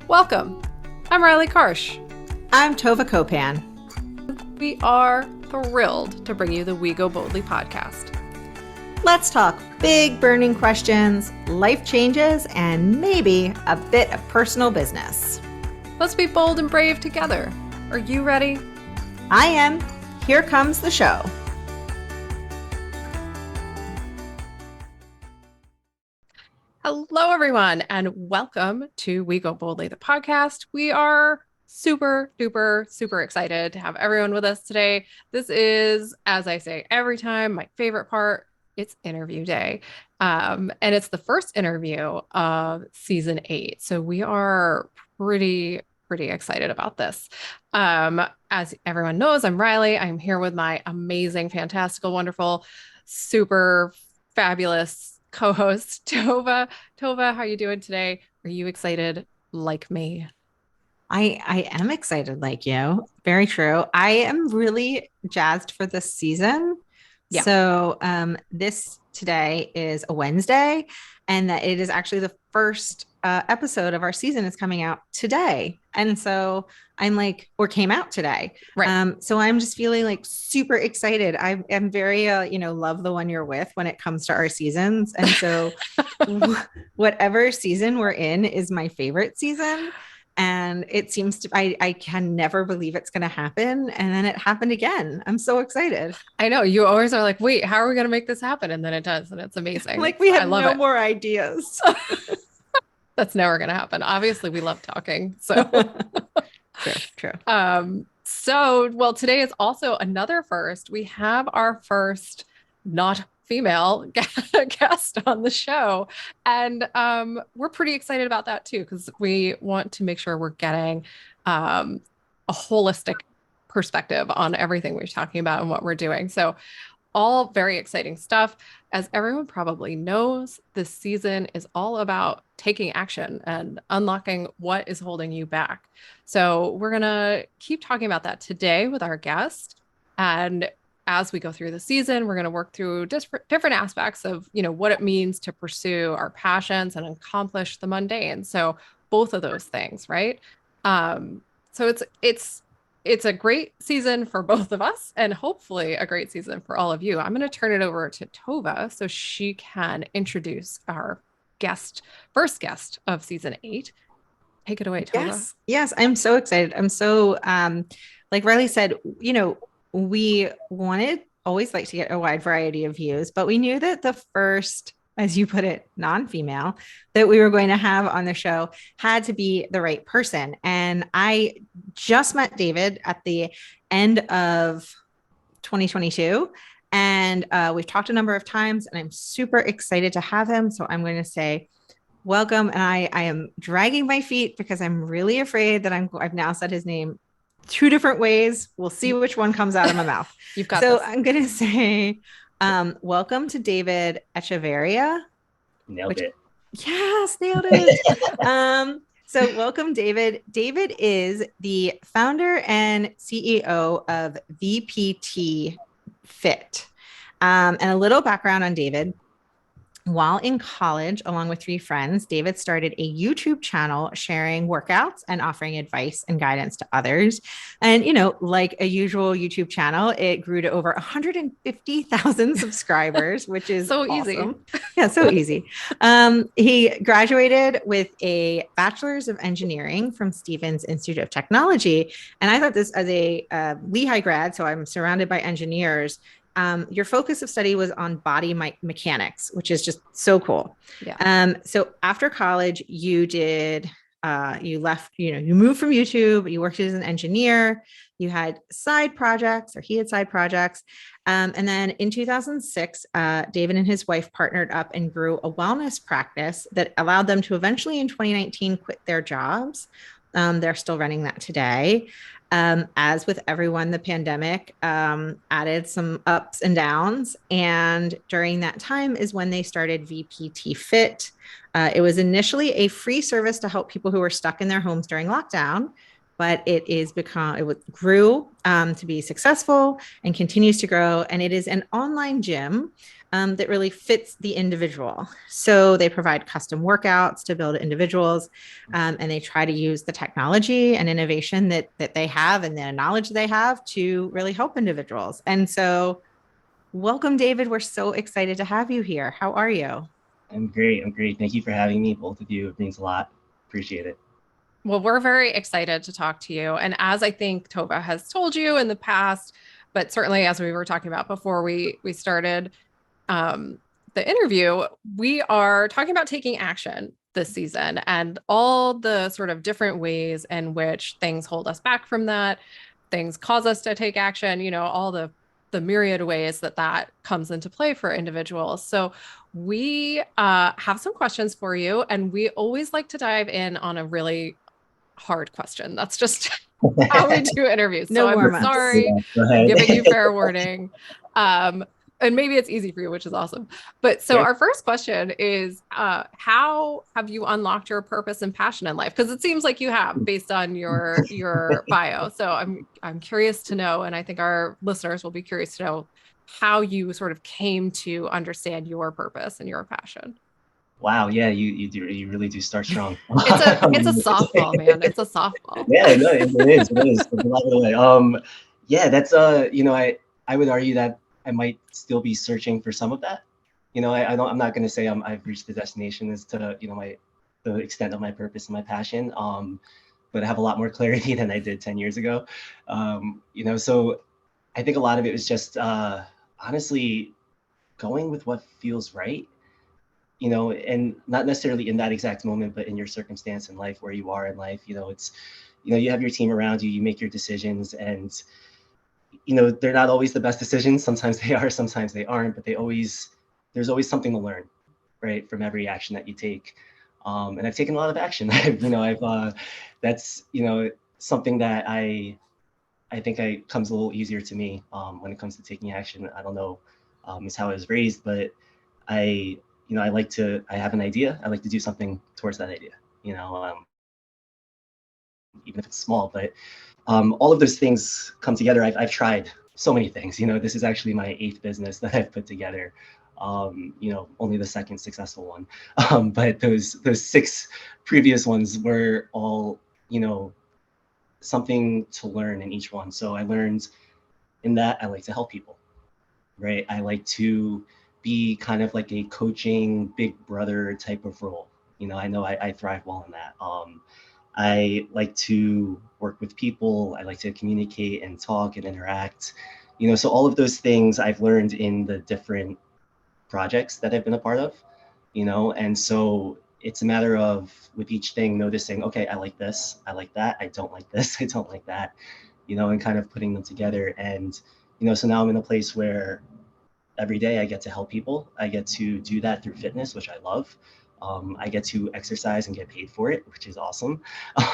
Welcome. I'm Riley Karsh. I'm Tova Kopan. We are thrilled to bring you the We Go Boldly podcast. Let's talk big burning questions, life changes, and maybe a bit of personal business. Let's be bold and brave together. Are you ready? I am. Here comes the show. Hello, everyone, and welcome to We Go Boldly, the podcast. We are super excited to have everyone with us today. This is, as I say every time, my favorite part. It's interview day. And it's the first interview of season 8. So we are pretty excited about this. As everyone knows, I'm Riley. I'm here with my amazing, fantastical, wonderful, super fabulous co-host Tova. Tova, how are you doing today? Are you excited like me? I am excited like you. Very true. I am really jazzed for this season. Yeah. So this today is a Wednesday, and that it is actually the first episode of our season is coming out today. And so I'm like, or came out today. Right. So I'm just feeling like super excited. I am very, love the one you're with when it comes to our seasons. And so whatever season we're in is my favorite season. And it seems to, I can never believe it's going to happen. And then it happened again. I'm so excited. I know you always are like, wait, how are we going to make this happen? And then it does. And it's amazing. Like we have no more ideas. That's never going to happen. Obviously we love talking. So true. Well, today is also another first. We have our first not female guest on the show. And we're pretty excited about that too, because we want to make sure we're getting a holistic perspective on everything we're talking about and what we're doing. So all very exciting stuff. As everyone probably knows, this season is all about taking action and unlocking what is holding you back. So we're going to keep talking about that today with our guest. And as we go through the season, we're going to work through different aspects of, what it means to pursue our passions and accomplish the mundane. So both of those things, right? So it's a great season for both of us and hopefully a great season for all of you. I'm going to turn it over to Tova so she can introduce our first guest of season 8. Take it away, Tova. Yes. I'm so excited. I'm so, like Riley said, we always like to get a wide variety of views, but we knew that the first, as you put it, non-female that we were going to have on the show had to be the right person. And I just met David at the end of 2022. And we've talked a number of times and I'm super excited to have him. So I'm going to say welcome. And I am dragging my feet because I'm really afraid that I've now said his name 2 different ways. We'll see which one comes out of my mouth. You've got so this. I'm going to say, welcome to David Echevarria. Nailed it. Yes, nailed it. So welcome, David. David is the founder and CEO of VPT.FIT. And a little background on David. While in college, along with 3 friends, David started a YouTube channel sharing workouts and offering advice and guidance to others. And, like a usual YouTube channel, it grew to over 150,000 subscribers, which is so awesome. Easy. Yeah, so easy. He graduated with a bachelor's of engineering from Stevens Institute of Technology. And I thought this as a Lehigh grad, so I'm surrounded by engineers. Your focus of study was on body mechanics, which is just so cool. Yeah. So after college, you left, you moved from YouTube, you worked as an engineer, you had side projects, or he had side projects. And then in 2006, David and his wife partnered up and grew a wellness practice that allowed them to eventually in 2019 quit their jobs. They're still running that today. As with everyone, the pandemic added some ups and downs. And during that time is when they started VPT.FIT. It was initially a free service to help people who were stuck in their homes during lockdown, but it grew to be successful and continues to grow. And it is an online gym that really fits the individual. So they provide custom workouts to build individuals, and they try to use the technology and innovation that they have and the knowledge they have to really help individuals. And so, welcome, David. We're so excited to have you here. How are you? I'm great. I'm great. Thank you for having me, both of you. It means a lot. Appreciate it. Well, we're very excited to talk to you. And as I think Tova has told you in the past, but certainly as we were talking about before we started um, the interview, we are talking about taking action this season and all the sort of different ways in which things hold us back from that, things cause us to take action, all the myriad ways that that comes into play for individuals. So we have some questions for you, and we always like to dive in on a really hard question. That's just how we do interviews. So No I'm warm ups. sorry. Yeah, go I'm ahead. giving you fair warning. Um, and maybe it's easy for you, which is awesome. But so Sure. our first question is how have you unlocked your purpose and passion in life? Because it seems like you have based on your bio. So I'm curious to know, and I think our listeners will be curious to know how you sort of came to understand your purpose and your passion. Wow. Yeah, you really do start strong. It's a softball, man. It's a softball. Yeah, no, it is. It is. By the way. Yeah, that's I would argue that I might still be searching for some of that. I don't. I'm not going to say I've reached the destination as to the extent of my purpose and my passion. But I have a lot more clarity than I did 10 years ago. So I think a lot of it was just honestly going with what feels right, and not necessarily in that exact moment, but in your circumstance in life, where you are in life. It's, you have your team around you, you make your decisions, and, they're not always the best decisions. Sometimes they are, sometimes they aren't, but there's always something to learn, right, from every action that you take. And I've taken a lot of action. That's, something that I think comes a little easier to me when it comes to taking action. I don't know, is how I was raised, but I, I have an idea. I like to do something towards that idea, even if it's small. But all of those things come together. I've tried so many things. This is actually my 8th business that I've put together. Only the 2nd successful one. But those 6 previous ones were all, something to learn in each one. So I learned in that I like to help people, right? I like to be kind of like a coaching big brother type of role. I know I thrive well in that. I like to work with people. I like to communicate and talk and interact. So all of those things I've learned in the different projects that I've been a part of, and so it's a matter of with each thing noticing, okay, I like this, I like that, I don't like this, I don't like that, and kind of putting them together. And, so now I'm in a place where every day I get to help people. I get to do that through fitness, which I love. I get to exercise and get paid for it, which is awesome.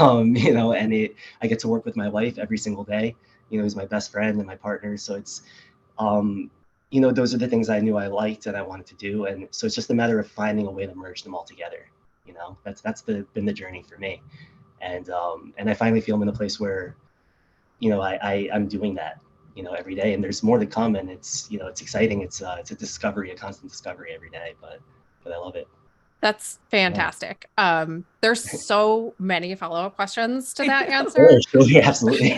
And I get to work with my wife every single day, who's my best friend and my partner. So it's, um, those are the things I knew I liked and I wanted to do. And so it's just a matter of finding a way to merge them all together. That's been the journey for me. And I finally feel I'm in a place where, I'm doing that, every day, and there's more to come. And it's exciting. It's a discovery, a constant discovery every day, but I love it. That's Yeah. fantastic. There's so many follow-up questions to that Sure, answer, sure, yeah, absolutely.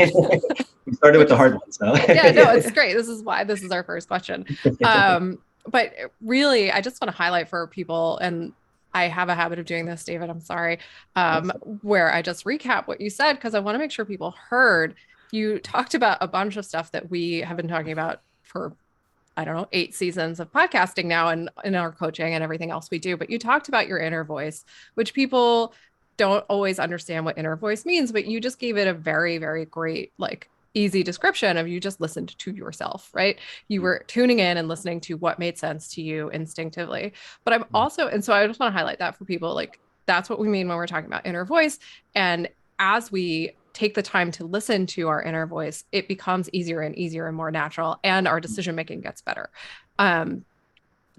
We started with which the is, hard ones, so. yeah, no, it's great. This is why this is our first question. But really, I just want to highlight for people, and I have a habit of doing this, David, I'm sorry, where I just recap what you said, because I want to make sure people heard. You talked about a bunch of stuff that we have been talking about for, I don't know, 8 seasons of podcasting now and in our coaching and everything else we do. But you talked about your inner voice, which people don't always understand what inner voice means, but you just gave it a very, very great, like, easy description of you just listened to yourself, right? You were tuning in and listening to what made sense to you instinctively. But I'm also, and so I just want to highlight that for people, like, that's what we mean when we're talking about inner voice. And as we take the time to listen to our inner voice, it becomes easier and easier and more natural, and our decision making gets better. Um,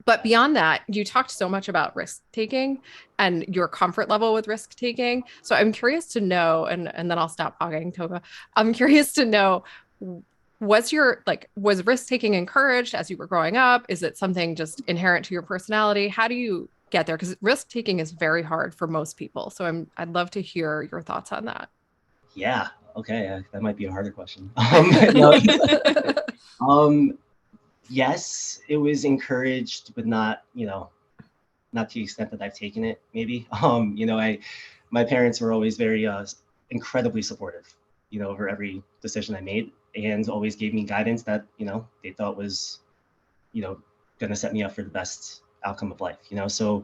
but beyond that, you talked so much about risk taking and your comfort level with risk taking. So I'm curious to know, and then I'll stop hogging, Tova. I'm curious to know was risk taking encouraged as you were growing up? Is it something just inherent to your personality? How do you get there? Because risk taking is very hard for most people. So I'd love to hear your thoughts on that. Yeah. Okay. That might be a harder question. No, yes, it was encouraged, but not, not to the extent that I've taken it, maybe. My parents were always very incredibly supportive, over every decision I made, and always gave me guidance that, they thought was, going to set me up for the best outcome of life, So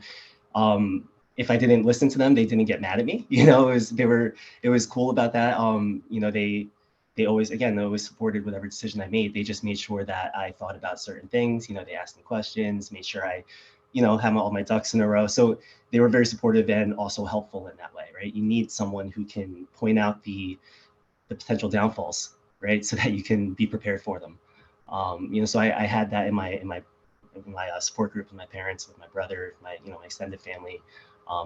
if I didn't listen to them, they didn't get mad at me. It was cool about that. They always, again, they always supported whatever decision I made. They just made sure that I thought about certain things. They asked me questions, made sure I, have all my ducks in a row. So they were very supportive and also helpful in that way, right? You need someone who can point out the potential downfalls, right? So that you can be prepared for them. So I had that in my support group with my parents, with my brother, my extended family,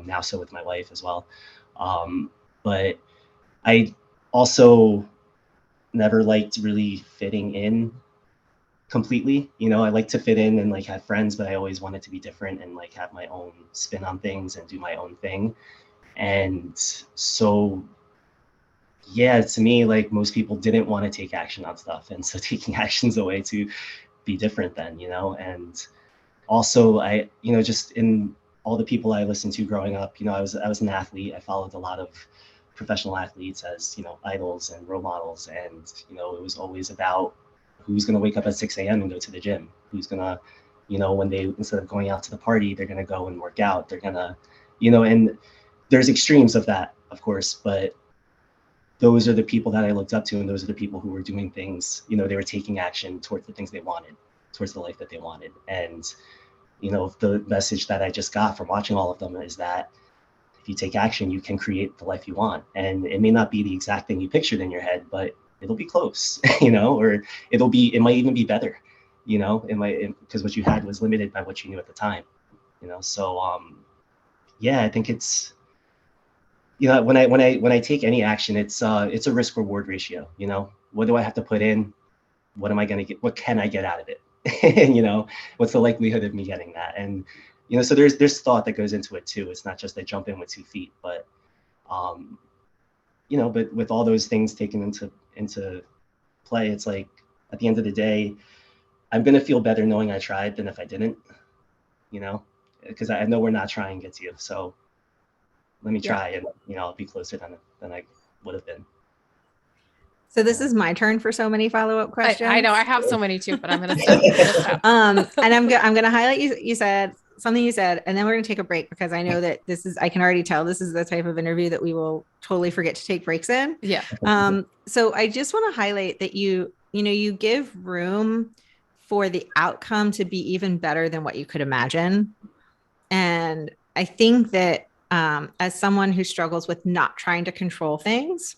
now so with my wife as well. But I also never liked really fitting in completely. I like to fit in and like have friends, but I always wanted to be different and like have my own spin on things and do my own thing. And so, yeah, to me, like most people didn't want to take action on stuff. And so taking action's a way to be different then, and also I, just in all the people I listened to growing up, I was an athlete. I followed a lot of professional athletes as, idols and role models. And, it was always about who's going to wake up at 6 a.m. and go to the gym, who's going to, when they, instead of going out to the party, they're going to go and work out. They're going to, and there's extremes of that, of course, but those are the people that I looked up to. And those are the people who were doing things, they were taking action towards the things they wanted, towards the life that they wanted. And, the message that I just got from watching all of them is that if you take action, you can create the life you want. And it may not be the exact thing you pictured in your head, but it'll be close, or it might even be better, because what you had was limited by what you knew at the time, So, yeah, I think it's, when I take any action, it's a risk reward ratio, what do I have to put in? What am I going to get? What can I get out of it? And, what's the likelihood of me getting that? And, so there's thought that goes into it too. It's not just I jump in with 2 feet, but, but with all those things taken into play, it's like at the end of the day, I'm going to feel better knowing I tried than if I didn't, because I know we're not trying gets you. So let me try and, I'll be closer than I would have been. So this is my turn for so many follow-up questions. I know I have so many too, but I'm going to stop. And I'm going to highlight you said something you said, and then we're going to take a break because I know that I can already tell this is the type of interview that we will totally forget to take breaks in. Yeah. So I just want to highlight that you give room for the outcome to be even better than what you could imagine. And I think that as someone who struggles with not trying to control things,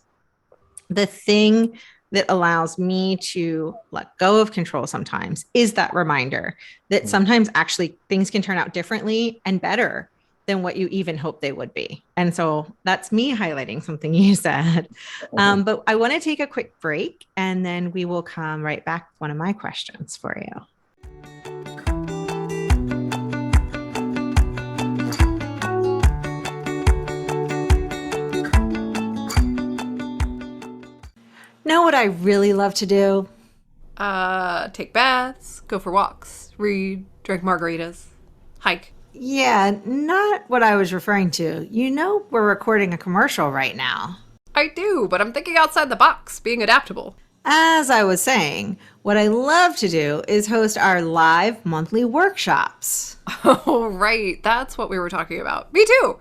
the thing that allows me to let go of control sometimes is that reminder that sometimes actually things can turn out differently and better than what you even hoped they would be. And so that's me highlighting something you said. But I want to take a quick break and then we will come right back with one of my questions for you. Know what I really love to do? Take baths, go for walks, read, drink margaritas, hike. Yeah, not what I was referring to. We're recording a commercial right now. I do, but I'm thinking outside the box, being adaptable. As I was saying, what I love to do is host our live monthly workshops. Oh, right. That's what we were talking about. Me too.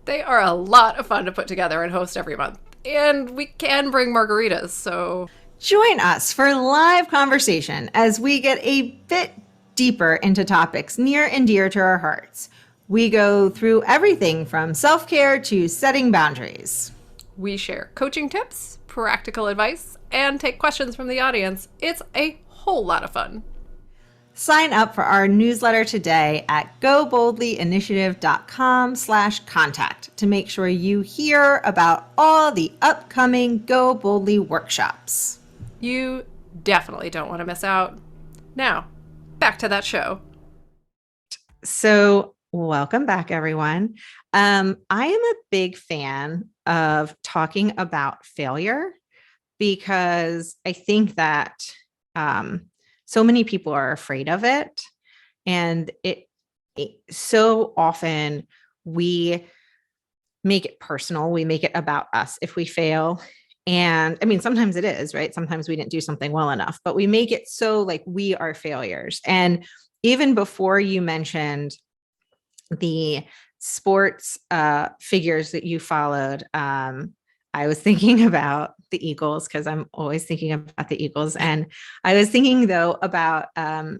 They are a lot of fun to put together and host every month. And we can bring margaritas, so... Join us for live conversation as we get a bit deeper into topics near and dear to our hearts. We go through everything from self-care to setting boundaries. We share coaching tips, practical advice, and take questions from the audience. It's a whole lot of fun. Sign up for our newsletter today at goboldlyinitiative.com/contact to make sure you hear about all the upcoming Go Boldly workshops. You definitely don't want to miss out. Now, back to that show. So, welcome back, everyone. I am a big fan of talking about failure because I think that so many people are afraid of it. And it so often we make it personal, we make it about us if we fail. And I mean, sometimes it is, right? Sometimes we didn't do something well enough, but we make it so like we are failures. And even before you mentioned the sports figures that you followed, I was thinking about the Eagles because I'm always thinking about the Eagles. And I was thinking, though, about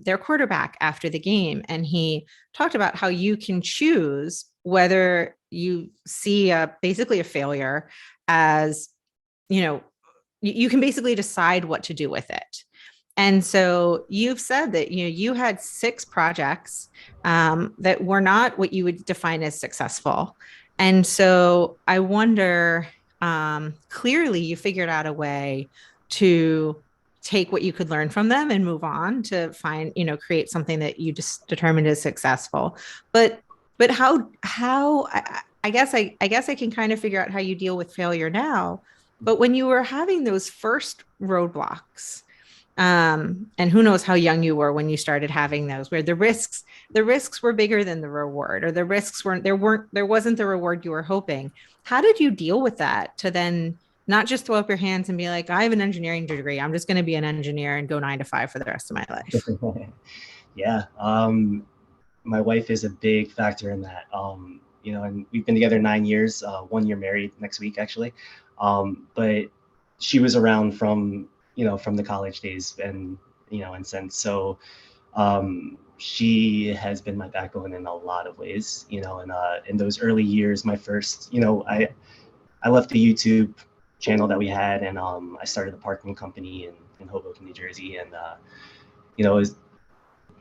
their quarterback after the game. And he talked about how you can choose whether you see basically a failure as, you can basically decide what to do with it. And so you've said that you had 6 projects that were not what you would define as successful. And so I wonder, clearly you figured out a way to take what you could learn from them and move on to find, create something that you just determined as successful. But how I guess I can kind of figure out how you deal with failure now. But when you were having those first roadblocks, and who knows how young you were when you started having those, where the risks were bigger than the reward, or the risks there wasn't the reward you were hoping. How did you deal with that to then not just throw up your hands and be like, I have an engineering degree, I'm just going to be an engineer and go 9 to 5 for the rest of my life? Yeah. My wife is a big factor in that. And we've been together 9 years, 1 year married next week, actually. But she was around from the college days and since. So she has been my backbone in a lot of ways, and in those early years, my first, I left the YouTube channel that we had, and I started a parking company in Hoboken, New Jersey, and it was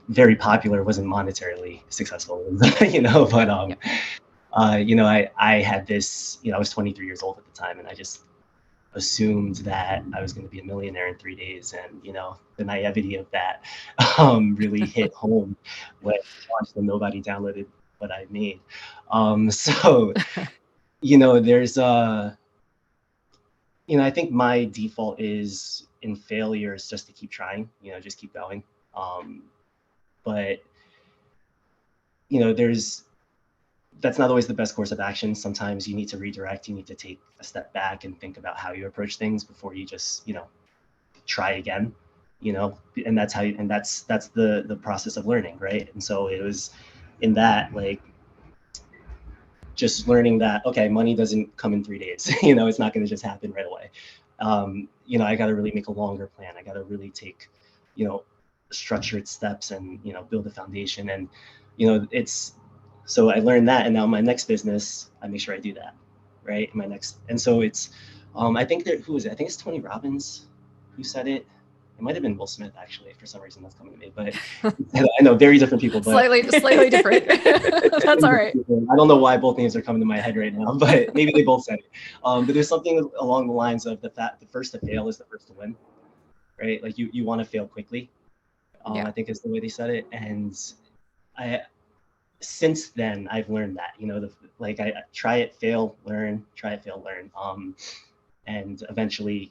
very popular, wasn't monetarily successful, but I had this, I was 23 years old at the time, and I just assumed that I was going to be a millionaire in 3 days, and the naivety of that really hit home when I launched and nobody downloaded what I made. So there's I think my default is in failures just to keep trying, just keep going. But there's that's not always the best course of action. Sometimes you need to redirect, you need to take a step back and think about how you approach things before you just try again, and that's the process of learning, right? And so it was in that, like, just learning that, okay, money doesn't come in 3 days. It's not going to just happen right away. I got to really make a longer plan. I got to really take structured steps and build a foundation. And it's so I learned that, and now my next business, I make sure I do that, right? And so it's I think that who is it? I think it's Tony Robbins who said it. It might have been Will Smith, actually. For some reason, that's coming to me. But I know, very different people. But slightly different. That's all right. I don't know why both names are coming to my head right now, but maybe they both said it. But there's something along the lines of the first to fail is the first to win, right? Like you want to fail quickly. Yeah. I think is the way they said it. And since then, I've learned that, I try it, fail, learn, try it, fail, learn. And eventually,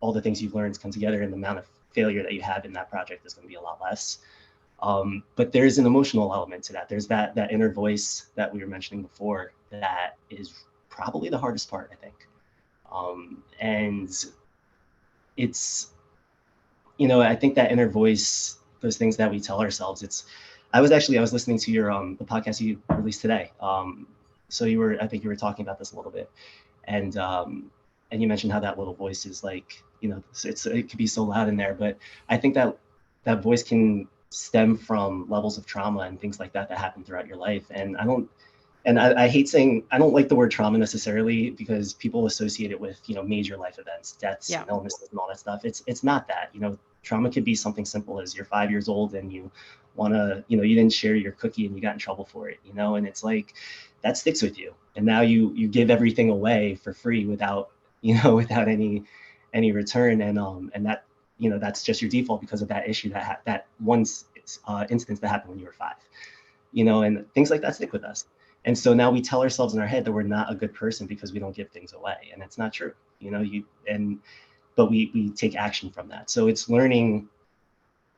all the things you've learned come together, and the amount of failure that you have in that project is going to be a lot less. But there's an emotional element to that. There's that inner voice that we were mentioning before that is probably the hardest part, I think. And it's, I think that inner voice, those things that we tell ourselves, I was listening to your the podcast you released today. So I think you were talking about this a little bit, and you mentioned how that little voice is like, it could be so loud in there, but I think that voice can stem from levels of trauma and things like that happen throughout your life. And I hate saying, I don't like the word trauma necessarily, because people associate it with, major life events, deaths, and illnesses and all that stuff. It's not that. Trauma could be something simple as you're 5 years old and you want to, you didn't share your cookie and you got in trouble for it, and it's like, that sticks with you. And now you give everything away for free without, without any return. And you know, that's just your default because of that issue, that one instance that happened when you were 5, you know, and things like that stick with us. And so now we tell ourselves in our head that we're not a good person because we don't give things away, and it's not true, you know. But we take action from that. So it's learning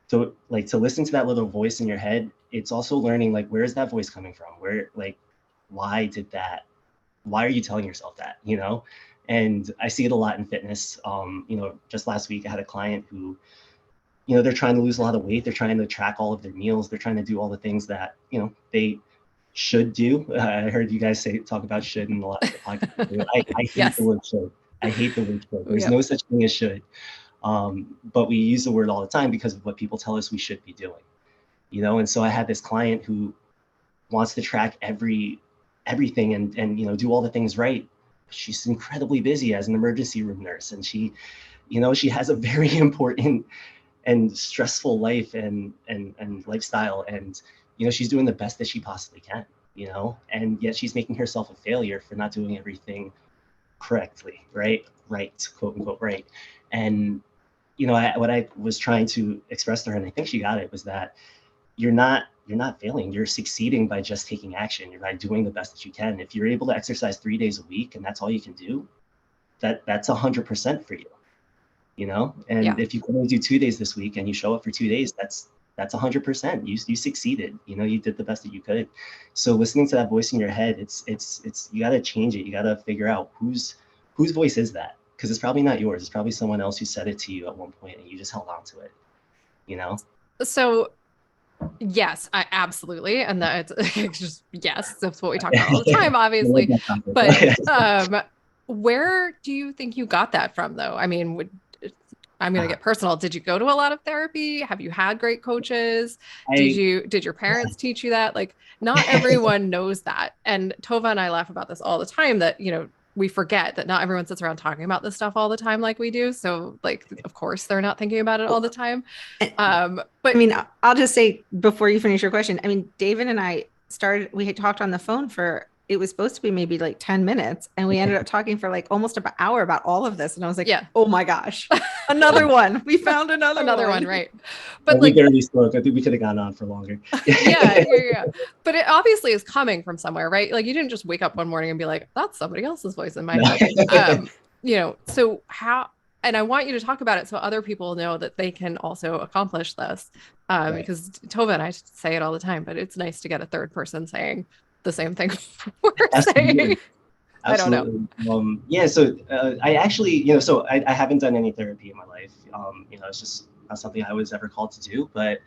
to listen to that little voice in your head. It's also learning, like, where is that voice coming from? Where, like, why are you telling yourself that, you know? And I see it a lot in fitness. You know, just last week I had a client who, you know, they're trying to lose a lot of weight. They're trying to track all of their meals. They're trying to do all the things that, you know, they should do. I heard you guys talk about should in a lot of the podcasts. I hate the Yes. word should. I hate the word should. There's Yep. no such thing as should. But we use the word all the time because of what people tell us we should be doing, you know? And so I had this client who wants to track everything and, you know, do all the things right. She's incredibly busy as an emergency room nurse. And she, you know, she has a very important and stressful life and lifestyle. And, you know, she's doing the best that she possibly can, you know, and yet she's making herself a failure for not doing everything correctly, right, quote unquote, right. And, you know, what I was trying to express to her, and I think she got it, was that you're not failing. You're succeeding by just taking action. You're by doing the best that you can. If you're able to exercise 3 days a week and that's all you can do, that's 100% for you, you know. And Yeah. if you can only do 2 days this week and you show up for 2 days, that's 100%. You succeeded. You know, you did the best that you could. So listening to that voice in your head, it's you got to change it. You got to figure out whose voice is that, because it's probably not yours. It's probably someone else who said it to you at one point and you just held on to it, you know. So yes, I absolutely. And that's just, yes, that's what we talk about all the time, obviously. But where do you think you got that from, though? I mean, I'm going to get personal. Did you go to a lot of therapy? Have you had great coaches? Did your parents teach you that? Like, not everyone knows that. And Tova and I laugh about this all the time, that, you know, we forget that not everyone sits around talking about this stuff all the time like we do. So, like, of course, they're not thinking about it all the time. But I mean, I'll just say before you finish your question, I mean, David and I we had talked on the phone for, it was supposed to be maybe like 10 minutes. And we ended up talking for like almost an hour about all of this. And I was like, yeah, oh my gosh, another one. We found another one. Right. But we barely spoke. I think we could have gone on for longer. Yeah. But it obviously is coming from somewhere, right? Like, you didn't just wake up one morning and be like, that's somebody else's voice in my head. You know, so and I want you to talk about it so other people know that they can also accomplish this. Right. Because Tova and I say it all the time, but it's nice to get a third person saying the same thing we're saying. I don't know. Yeah. So I actually, you know, so I haven't done any therapy in my life. You know, it's just not something I was ever called to do. But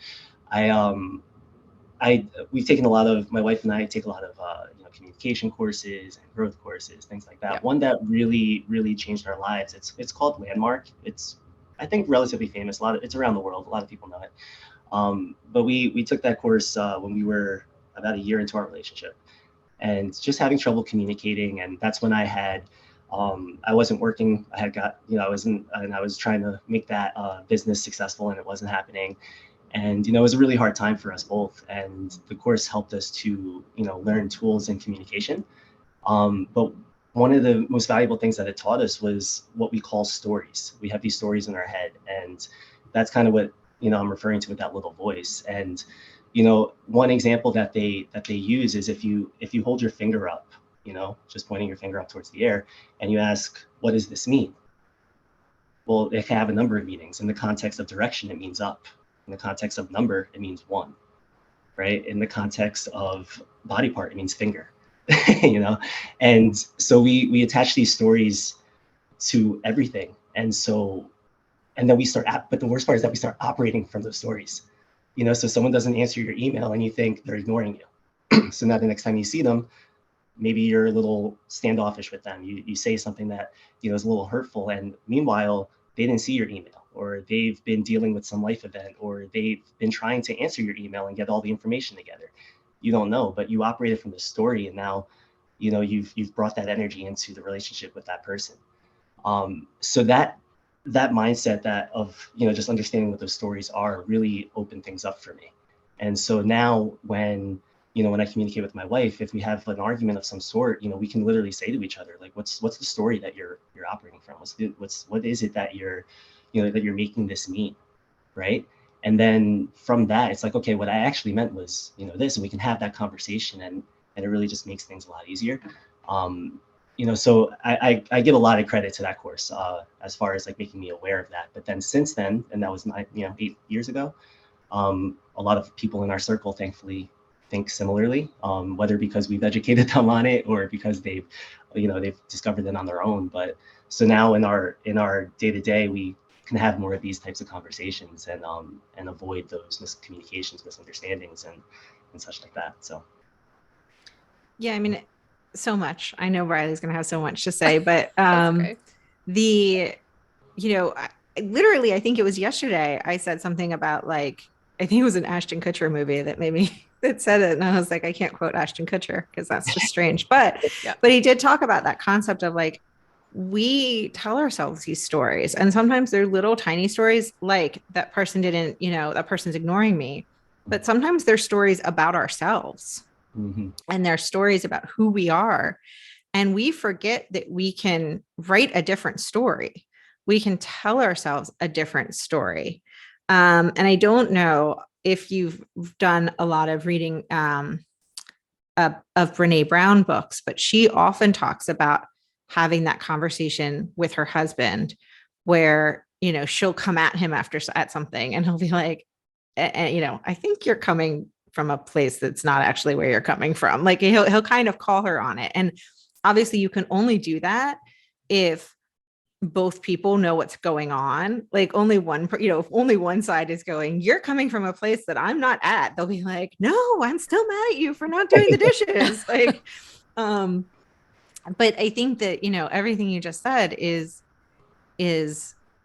we've taken my wife and I take a lot of, you know, communication courses and growth courses, things like that. Yeah. One that really, really changed our lives. It's called Landmark. It's, I think, relatively famous. It's around the world. A lot of people know it. But we took that course when we were about a year into our relationship, and just having trouble communicating. And that's when I had, I wasn't working. I had got, you know, I was trying to make that business successful, and it wasn't happening. And, you know, it was a really hard time for us both. And the course helped us to, you know, learn tools in communication. But one of the most valuable things that it taught us was what we call stories. We have these stories in our head, and that's kind of what, you know, I'm referring to with that little voice. And, you know, one example that they use is if you hold your finger up, you know, just pointing your finger up towards the air, and you ask, what does this mean? Well, it can have a number of meanings. In the context of direction, it means up. In the context of number, it means 1, right? In the context of body part, it means finger, you know? And so we attach these stories to everything. And then but the worst part is that we start operating from those stories, you know? So someone doesn't answer your email and you think they're ignoring you. So now the next time you see them, maybe you're a little standoffish with them. You say something that, you know, is a little hurtful, and meanwhile, they didn't see your email, or they've been dealing with some life event, or they've been trying to answer your email and get all the information together. You don't know, but you operated from the story, and now, you know, you've brought that energy into the relationship with that person. So that mindset of, you know, just understanding what those stories are really opened things up for me. And so now when, you know, when I communicate with my wife, if we have an argument of some sort, you know, we can literally say to each other, like, what's the story that you're operating from? What is it that you're that you're making this mean, right? And then from that, it's like, okay, what I actually meant was, this, and we can have that conversation, and it really just makes things a lot easier. So I give a lot of credit to that course as far as like making me aware of that. But then since then, and that was 8 years ago, a lot of people in our circle, thankfully, think similarly, whether because we've educated them on it or because they've discovered it on their own. But so now in our day-to-day, we can have more of these types of conversations and avoid those miscommunications, misunderstandings, and such like that. So Yeah, I mean, so much. I know Riley's going to have so much to say, but Okay. literally, I think it was yesterday, I said something about like, I think it was an Ashton Kutcher movie that made me that said it. And I was like, I can't quote Ashton Kutcher because that's just strange. But Yeah. but he did talk about that concept of like, we tell ourselves these stories. And sometimes they're little tiny stories, like that person didn't, that person's ignoring me. But sometimes they're stories about ourselves. mm-hmm. And they're stories about who we are. And we forget that we can write a different story. We can tell ourselves a different story. And I don't know if you've done a lot of reading of Brene Brown books, but she often talks about having that conversation with her husband where, she'll come at him at something and he'll be like, I think you're coming from a place that's not actually where you're coming from. Like he'll kind of call her on it. And obviously you can only do that if both people know what's going on. Like only one, if only one side is going, you're coming from a place that I'm not at, they'll be like, no, I'm still mad at you for not doing the dishes. But I think that, everything you just said is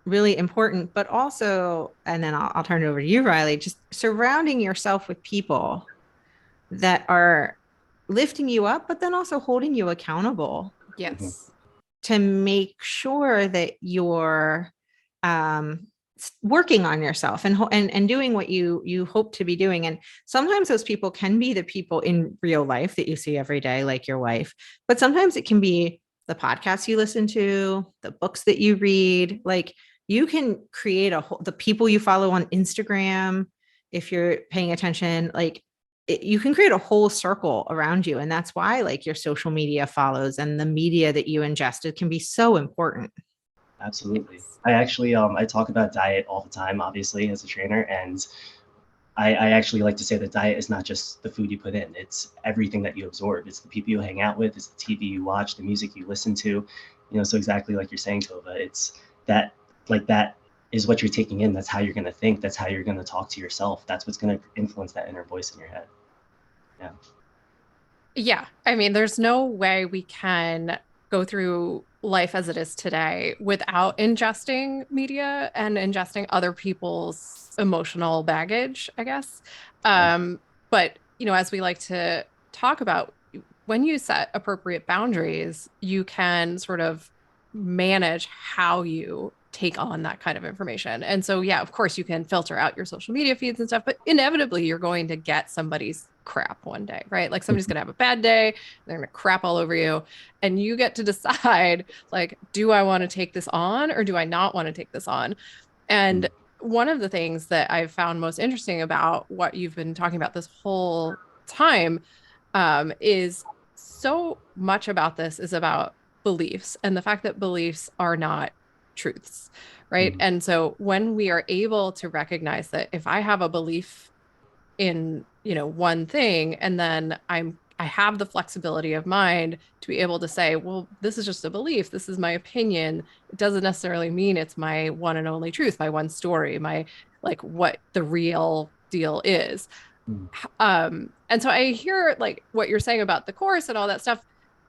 really important, but also, and then I'll turn it over to you, Riley, just surrounding yourself with people that are lifting you up, but then also holding you accountable. Yes. To make sure that you're working on yourself and doing what you hope to be doing. And sometimes those people can be the people in real life that you see every day, like your wife, but sometimes it can be the podcasts you listen to, the books that you read. Like you can create the people you follow on Instagram, if you're paying attention, like you can create a whole circle around you. And that's why like your social media follows and the media that you ingested can be so important. Absolutely. Yes. I actually I talk about diet all the time, obviously, as a trainer, and I actually like to say that diet is not just the food you put in, it's everything that you absorb. It's the people you hang out with, it's the TV you watch, the music you listen to. So exactly like you're saying, Tova, it's that is what you're taking in. That's how you're going to think. That's how you're going to talk to yourself. That's what's going to influence that inner voice in your head. Yeah. Yeah. I mean, there's no way we can go through life as it is today without ingesting media and ingesting other people's emotional baggage, I guess. But, as we like to talk about, when you set appropriate boundaries, you can sort of manage how you take on that kind of information. And so, yeah, of course, you can filter out your social media feeds and stuff, but inevitably you're going to get somebody's crap one day, right? Like somebody's going to have a bad day, they're going to crap all over you, and you get to decide, like, do I want to take this on or do I not want to take this on? And one of the things that I've found most interesting about what you've been talking about this whole time is so much about this is about beliefs and the fact that beliefs are not truths, right? Mm-hmm. And so when we are able to recognize that if I have a belief in, one thing, and then I have the flexibility of mind to be able to say, well, this is just a belief, this is my opinion. It doesn't necessarily mean it's my one and only truth, my one story, my like what the real deal is. And so I hear like what you're saying about the course and all that stuff.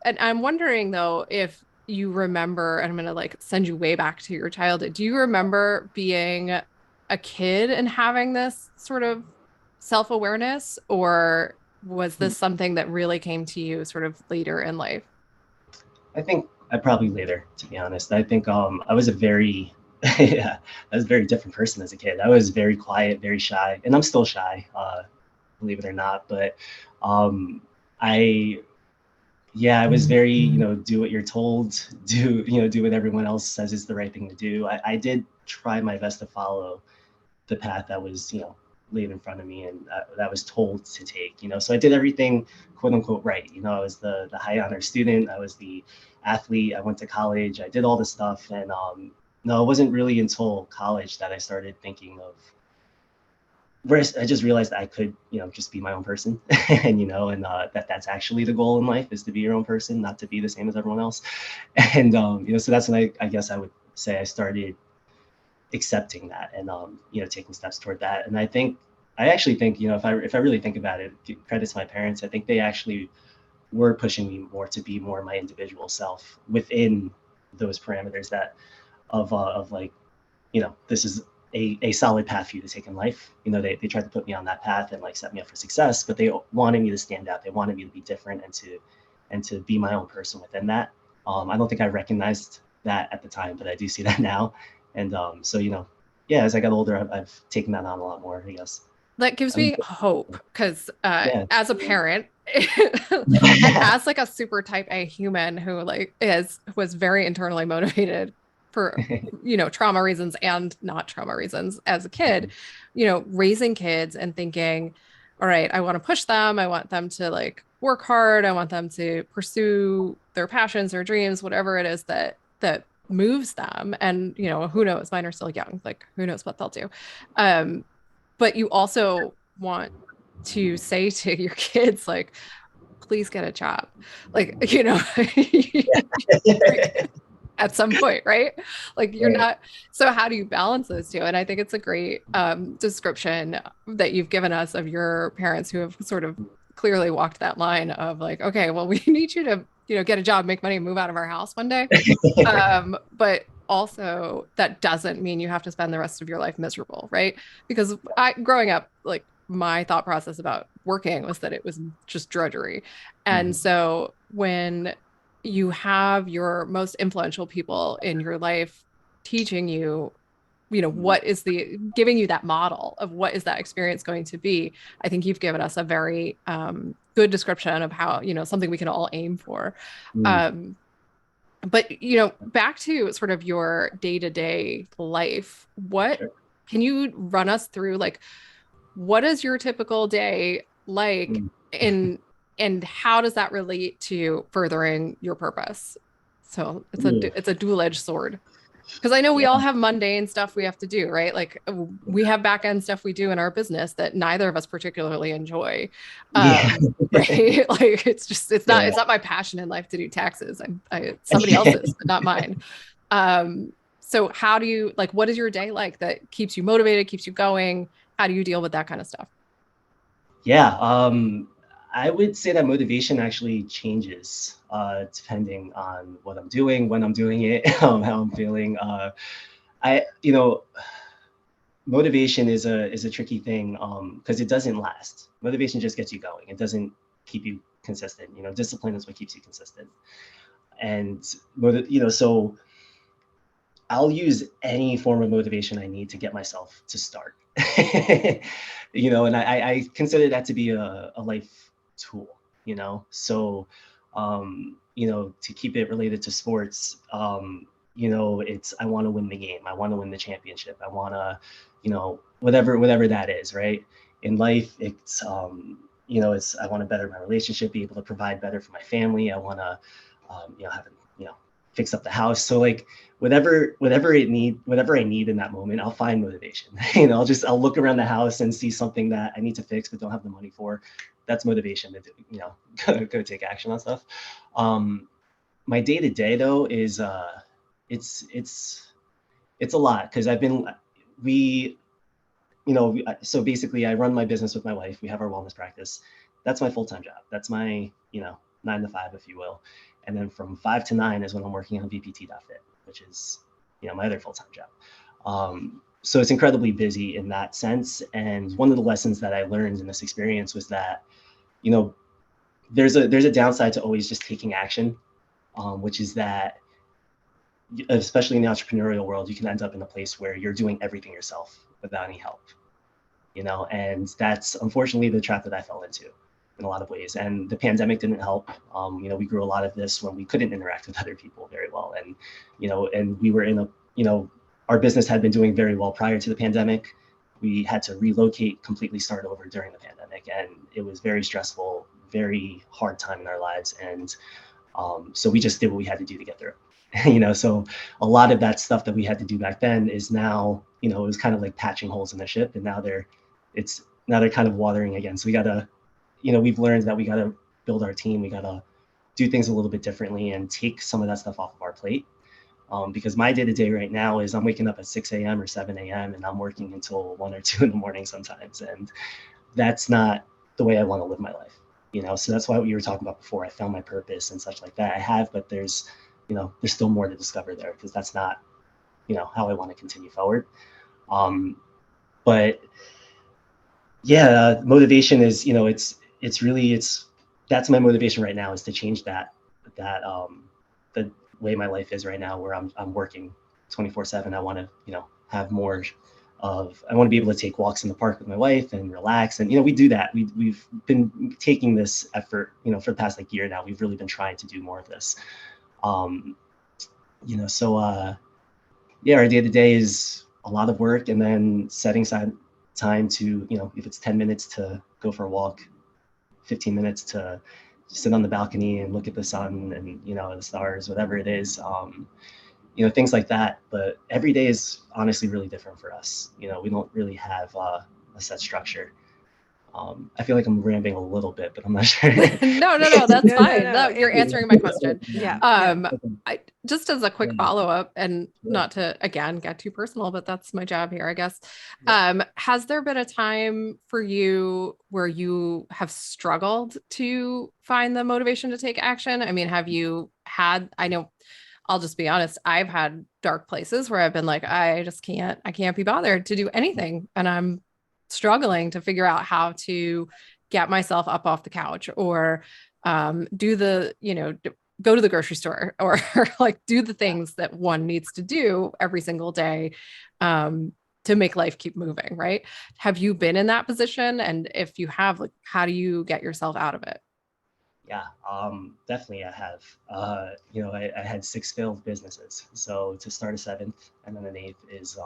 And I'm wondering though, if you remember, and I'm gonna like send you way back to your childhood. Do you remember being a kid and having this sort of self-awareness, or was this something that really came to you sort of later in life? I think I probably later, to be honest. I think I was a very yeah, I was a very different person as a kid. I was very quiet, very shy, and I'm still shy, believe it or not. But I I was very, do what you're told, do what everyone else says is the right thing to do. I did try my best to follow the path that was, you know, laid in front of me and that was told to take, you know. So I did everything quote unquote right. You know, I was the high honor student, I was the athlete, I went to college, I did all this stuff. And no, it wasn't really until college that I started thinking of where I just realized I could, you know, just be my own person. And, you know, and that's actually the goal in life, is to be your own person, not to be the same as everyone else. And, you know, so that's when I guess I would say I started accepting that and, you know, taking steps toward that. And I actually think, you know, if I really think about it, credit to my parents, I think they actually were pushing me more to be more my individual self within those parameters that of like, you know, this is a solid path for you to take in life. You know, they tried to put me on that path and like set me up for success, but they wanted me to stand out. They wanted me to be different and to be my own person within that. I don't think I recognized that at the time, but I do see that now. And so, you know, yeah, as I got older, I've taken that on a lot more, I guess. That gives me hope because Yeah. as a parent and as like a super type A human who like was very internally motivated for, you know, trauma reasons and not trauma reasons as a kid, you know, raising kids and thinking, all right, I want to push them. I want them to like work hard. I want them to pursue their passions, their dreams, whatever it is that moves them. And, you know, who knows, mine are still young, like who knows what they'll do. But you also want to say to your kids, like, please get a job. Like, you know, at some point, right? Like you're Right. not. So how do you balance those two? And I think it's a great description that you've given us of your parents who have sort of clearly walked that line of like, okay, well, we need you to, you know, get a job, make money, and move out of our house one day. But also that doesn't mean you have to spend the rest of your life miserable, right? Because growing up, like my thought process about working was that it was just drudgery. And Mhm. so when you have your most influential people in your life teaching you, you know, what is giving you that model of what is that experience going to be, I think you've given us a very good description of how, you know, something we can all aim for. Mm. Um, but, you know, back to sort of your day-to-day life, what Sure. can you run us through? Like, what is your typical day like Mm. in and how does that relate to furthering your purpose? So Ooh. it's a dual-edged sword. Because I know we Yeah. all have mundane stuff we have to do, right? Like we have back end stuff we do in our business that neither of us particularly enjoy. Yeah. Right? Like Yeah. it's not my passion in life to do taxes. Somebody else's, but not mine. So how do you like what is your day like that keeps you motivated, keeps you going? How do you deal with that kind of stuff? Yeah. I would say that motivation actually changes depending on what I'm doing, when I'm doing it, how I'm feeling. You know, motivation is a tricky thing because it doesn't last. Motivation just gets you going. It doesn't keep you consistent. You know, discipline is what keeps you consistent. And you know, so I'll use any form of motivation I need to get myself to start. You know, and I consider that to be a life tool, you know. So you know, to keep it related to sports, you know, it's I want to win the game. I want to win the championship. I want to, you know, whatever that is, right? In life, it's you know, it's I want to better my relationship, be able to provide better for my family. I want to you know, have you know, fix up the house. So like whatever I need in that moment, I'll find motivation. You know, I'll look around the house and see something that I need to fix but don't have the money for. That's motivation to do, you know, go take action on stuff. My day to day though is it's it's it's a lot because we you know so basically I run my business with my wife. We have our wellness practice. That's my full-time job. That's my, you know, 9 to 5, if you will. And then from 5 to 9 is when I'm working on VPT.FIT, which is, you know, my other full-time job. So it's incredibly busy in that sense. And one of the lessons that I learned in this experience was that, you know, there's a downside to always just taking action, which is that especially in the entrepreneurial world, you can end up in a place where you're doing everything yourself without any help, you know, and that's unfortunately the trap that I fell into in a lot of ways. And the pandemic didn't help. You know, we grew a lot of this when we couldn't interact with other people very well, and you know, and we were in a, you know, our business had been doing very well prior to the pandemic. We had to relocate, completely start over during the pandemic, and it was very stressful, very hard time in our lives. And so we just did what we had to do to get through. So a lot of that stuff that we had to do back then is now, it was kind of like patching holes in the ship, and now they're kind of watering again. So we gotta, we've learned that we gotta build our team. We gotta do things a little bit differently and take some of that stuff off of our plate. Because my day-to-day right now is I'm waking up at 6 a.m. or 7 a.m. and I'm working until 1 or 2 in the morning sometimes. And that's not the way I want to live my life. So that's why what you were talking about before, I found my purpose and such like that. I have, but there's still more to discover there, because that's not, how I want to continue forward. But yeah, motivation is, that's my motivation right now, is to change the way my life is right now, where I'm working 24/7. I want to, have more I want to be able to take walks in the park with my wife and relax. And, we do that. We've been taking this effort, for the past year now. We've really been trying to do more of this. Yeah, our day to day is a lot of work, and then setting aside time to, if it's 10 minutes to go for a walk, 15 minutes to sit on the balcony and look at the sun and, the stars, whatever it is, things like that. But every day is honestly really different for us. We don't really have a set structure. I feel like I'm rambling a little bit, but I'm not sure. No, that's No, fine. no. No, you're answering my question. Yeah. Just as a quick follow-up, and not to, again, get too personal, but that's my job here, I guess. Has there been a time for you where you have struggled to find the motivation to take action? I mean, I know, I'll just be honest, I've had dark places where I've been like, I can't be bothered to do anything. And I'm struggling to figure out how to get myself up off the couch, or go to the grocery store, or do the things that one needs to do every single day to make life keep moving, right? Have you been in that position? And if you have, how do you get yourself out of it? Yeah, definitely I have. I had 6 failed businesses. So to start a 7th and then an 8th is,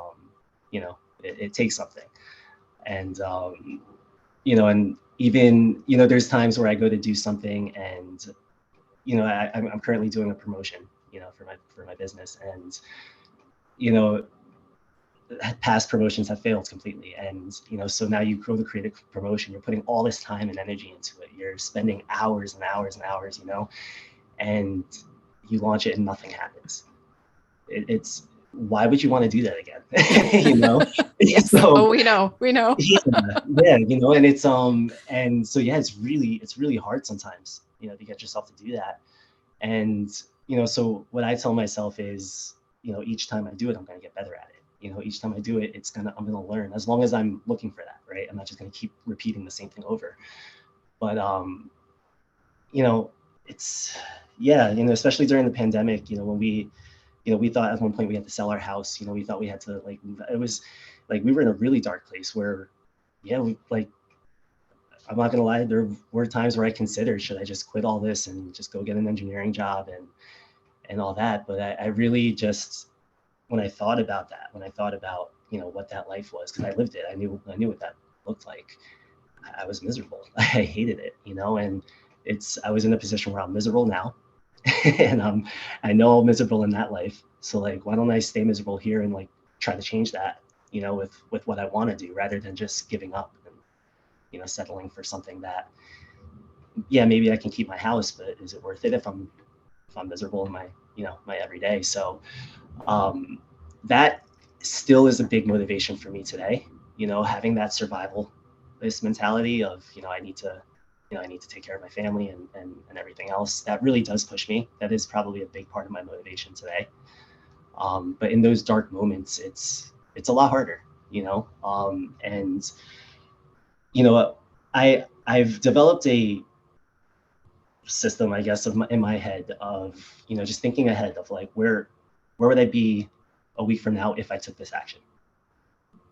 it takes something. And, and even, there's times where I go to do something, and, I'm currently doing a promotion, for my business. And, past promotions have failed completely. And, so now you go to create a promotion, you're putting all this time and energy into it. You're spending hours and hours and hours, and you launch it and nothing happens. It's, why would you want to do that again? Yes. So, we know. Yeah. And it's, and so, yeah, it's really hard sometimes, to get yourself to do that. And, so what I tell myself is, each time I do it, I'm going to get better at it. Each time I do it, I'm going to learn, as long as I'm looking for that, right? I'm not just going to keep repeating the same thing over. But, it's, yeah, especially during the pandemic, when we thought at one point we had to sell our house, we thought we had to it was we were in a really dark place where, yeah, I'm not going to lie, there were times where I considered, should I just quit all this and just go get an engineering job and all that. But I really just, when I thought about what that life was, because I lived it, I knew what that looked like. I was miserable. I hated it, and I was in a position where I'm miserable now. And I know I'm miserable in that life. So why don't I stay miserable here and try to change that, with what I want to do, rather than just giving up and, settling for something that, yeah, maybe I can keep my house, but is it worth it if I'm miserable in my, my everyday? So, that still is a big motivation for me today, having that survivalist mentality of, I need to take care of my family and everything else. That really does push me. That is probably a big part of my motivation today. But in those dark moments, it's a lot harder, and, I've developed a system, I guess, in my head of, just thinking ahead of where would I be a week from now if I took this action,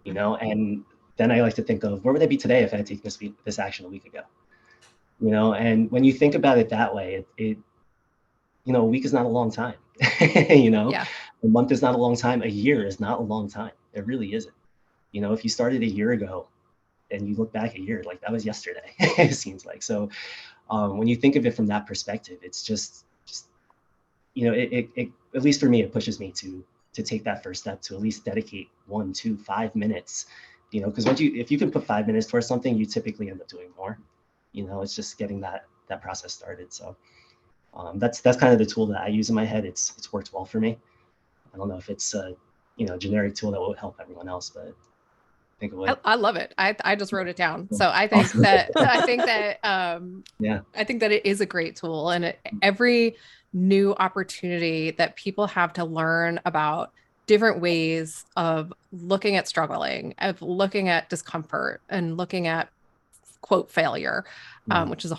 and then I like to think of, where would I be today if I had taken this action a week ago, and when you think about it that way, a week is not a long time, Yeah. A month is not a long time. A year is not a long time. It really isn't. You know, if you started a year ago and you look back a year, like that was yesterday, it seems like. So when you think of it from that perspective, it's just you know, it at least for me, it pushes me to take that first step, to at least dedicate 1, 2, 5 minutes. You know, because if you can put 5 minutes towards something, you typically end up doing more. You know, it's just getting that process started. So that's kind of the tool that I use in my head. It's worked well for me. I don't know if it's a generic tool that will help everyone else, but think of it. I love it. I just wrote it down. So Awesome. Yeah. I think that it is a great tool, and every new opportunity that people have to learn about different ways of looking at struggling, of looking at discomfort, and looking at quote failure, which is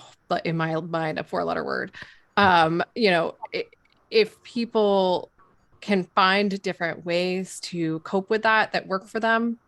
in my mind a four-letter word. You know, if people can find different ways to cope with that work for them,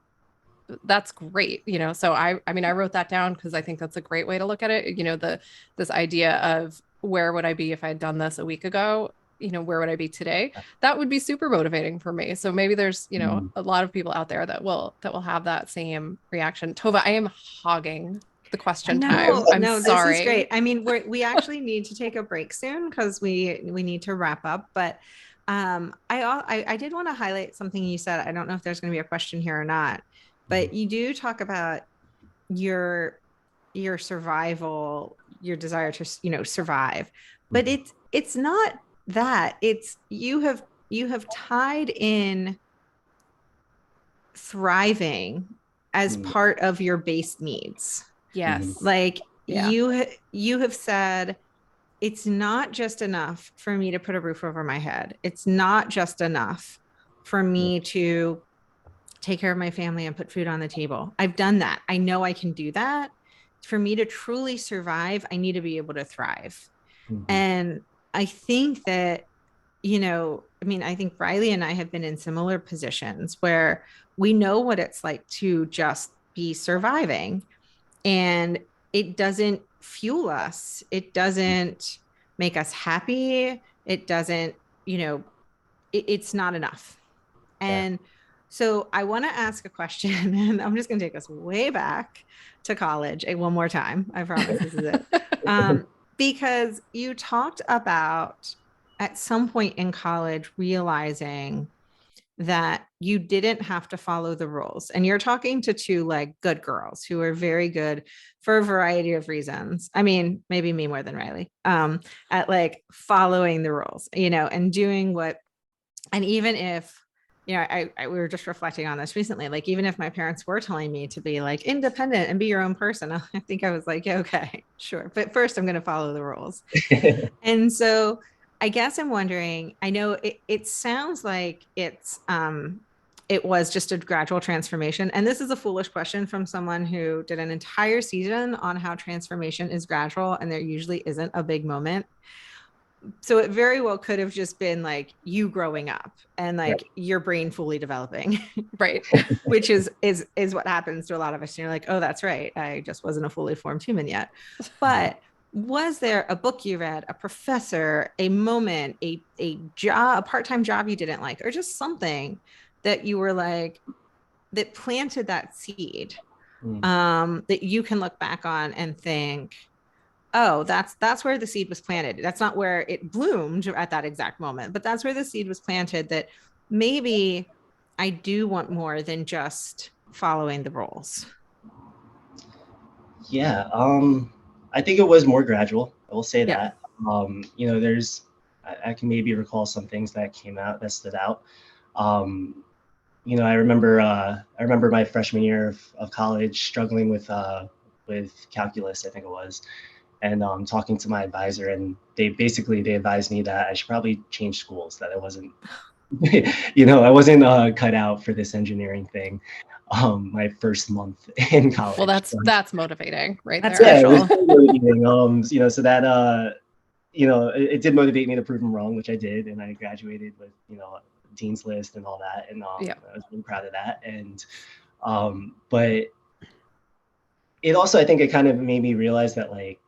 that's great. You know, so I mean, I wrote that down because I think that's a great way to look at it. You know, this idea of where would I be if I had done this a week ago? You know, where would I be today? That would be super motivating for me. So maybe there's, you know, a lot of people out there that will have that same reaction. Tova, I am hogging the question time. I'm no, sorry. this is great. I mean, we actually need to take a break soon because we need to wrap up. But I did want to highlight something you said. I don't know if there's going to be a question here or not, but you do talk about your survival, your desire to survive. But it's not that. It's you have tied in thriving as part of your base needs. Yes. Like you have said, it's not just enough for me to put a roof over my head. It's not just enough for me to take care of my family and put food on the table. I've done that. I know I can do that. For me to truly survive, I need to be able to thrive. And I think that, I mean, I think Riley and I have been in similar positions where we know what it's like to just be surviving, and it doesn't fuel us. It doesn't make us happy. It doesn't, it's not enough. And so I want to ask a question, and I'm just going to take us way back to college one more time. I promise this is it. Because you talked about at some point in college realizing that you didn't have to follow the rules. And you're talking to two like good girls who are very good for a variety of reasons. I mean, maybe me more than Riley, at like following the rules, and doing what, and even if, I we were just reflecting on this recently, like even if my parents were telling me to be like independent and be your own person, I think I was like, yeah, okay, sure. But first I'm going to follow the rules. And so I guess I'm wondering, I know it sounds like it was just a gradual transformation. And this is a foolish question from someone who did an entire season on how transformation is gradual and there usually isn't a big moment. So it very well could have just been like you growing up and like your brain fully developing. Right. Which is what happens to a lot of us. And you're like, oh, that's right. I just wasn't a fully formed human yet. But was there a book you read, a professor, a moment, a job, a part-time job you didn't like, or just something that you were like, that planted that seed, that you can look back on and think, oh, that's where the seed was planted. That's not where it bloomed at that exact moment, but that's where the seed was planted, that maybe I do want more than just following the rules. Yeah. I think it was more gradual. I will say that. There's, I can maybe recall some things that came out that stood out. I remember my freshman year of college struggling with calculus, I think it was, and talking to my advisor, and they advised me that I should probably change schools, that I wasn't, I wasn't cut out for this engineering thing. My first month in college. Well, that's motivating, right? That's there. Yeah, it was motivating. So that it did motivate me to prove them wrong, which I did, and I graduated with dean's list and all that, and I was really proud of that. And but it also, I think it kind of made me realize that, like,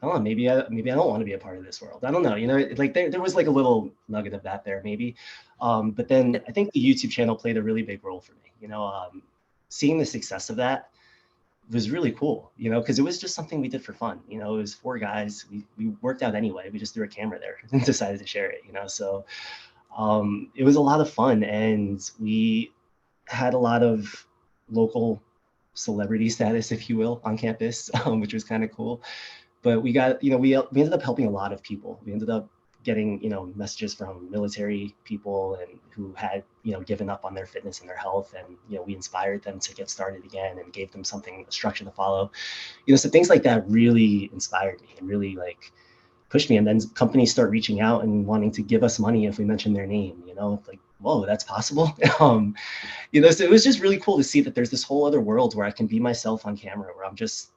I don't know, maybe I don't want to be a part of this world. I don't know, like there was like a little nugget of that there maybe. But then I think the YouTube channel played a really big role for me. Seeing the success of that was really cool, because it was just something we did for fun. It was four guys. We worked out anyway. We just threw a camera there and decided to share it, So it was a lot of fun, and we had a lot of local celebrity status, if you will, on campus, which was kind of cool. But we got, we ended up helping a lot of people. We ended up getting, messages from military people and who had, given up on their fitness and their health. And, we inspired them to get started again and gave them something, a structure to follow. So things like that really inspired me and really like pushed me. And then companies start reaching out and wanting to give us money if we mention their name, like, whoa, that's possible. So it was just really cool to see that there's this whole other world where I can be myself on camera, where I'm just